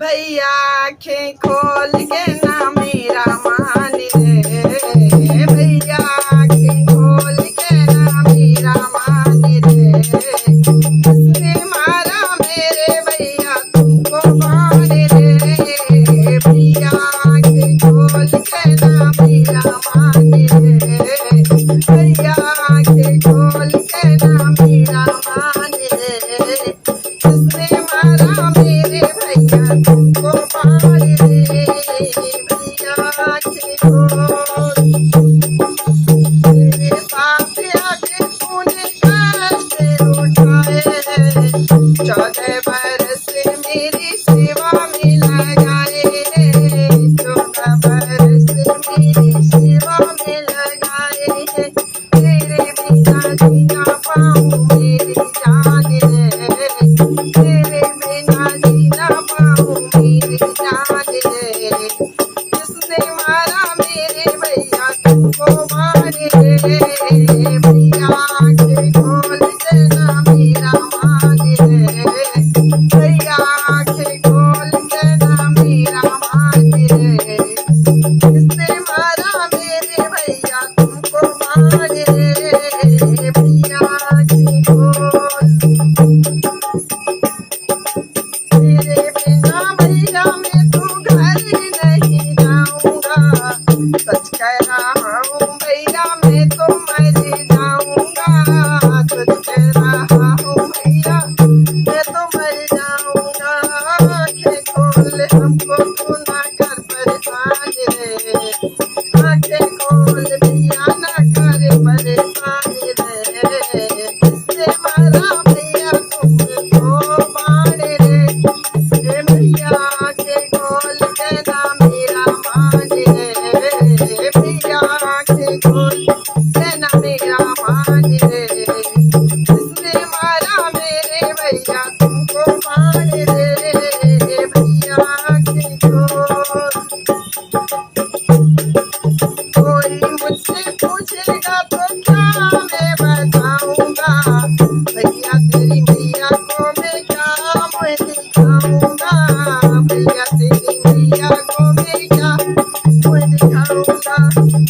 भैया आँखें खोल के ना मेरा मान रे, भैया आँखें खोल के ना मेरा मान रे, किसने मारा मेरे भैया तुमको बाण रे, भैया आँखें खोल के ना मेरा मान रे, भैया आँखें खोल के ना मेरा मान रे, किसने मारा मेरे भैया तुमको बाण रे, भैया आँखें खोल। मेरे साथ आके तूने कष्ट उठाए, 14 बरस मेरी सेवा में लगाए, 14 बरस मेरी सेवा में लगाए, तेरे बिना जीना पाऊँ मेरी जान रे, तेरे बिना जीना पाऊँ मेरी जान रे, किसने मारा मेरे भैया तुमको बाण रे, भैया आँखें खोल के ना मेरा मान रे, भैया आँखें खोल के ना मेरा मान रे, किसने मारा मेरे भैया तुमको बाण रे, भैया आँखें खोल। तेरे बिना भैया मैं तो घर नहीं जाऊंगा, सच कह रहा हूँ भैया मैं तो मर जाऊंगा, सच कह रहा हूँ भैया मैं तो मर जाऊंगा, आँखें खोल हमको तू ना कर परेशान रे, आँखें खोल भैया ना कर परेशान रे, किसने मारा भैया तुमको बाण रे, भैया आँखें खोल के ना मेरा मान रे, भैया आँखें खोल के ना मेरा मान रे, किसने मारा मेरे भैया तुमको बाण रे, भैया आँखें खोल। कोई मुझसे पूछेगा तो क्या मैं बताऊंगा, भैया तेरी मैया को मैं क्या मुँह दिखाऊंगा, भैया तेरी मैया को मैं क्या मुँह दिखाऊंगा,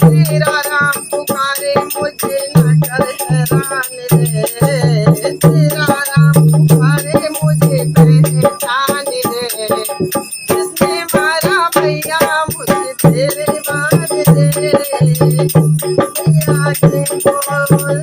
तेरा राम पुकारे मुझे न कर हैरान रे, तेरा राम पुकारे मुझे पहचान रे, किसने मारा भैया मुझे तेरे बाण रे, भैया आँखें खोल।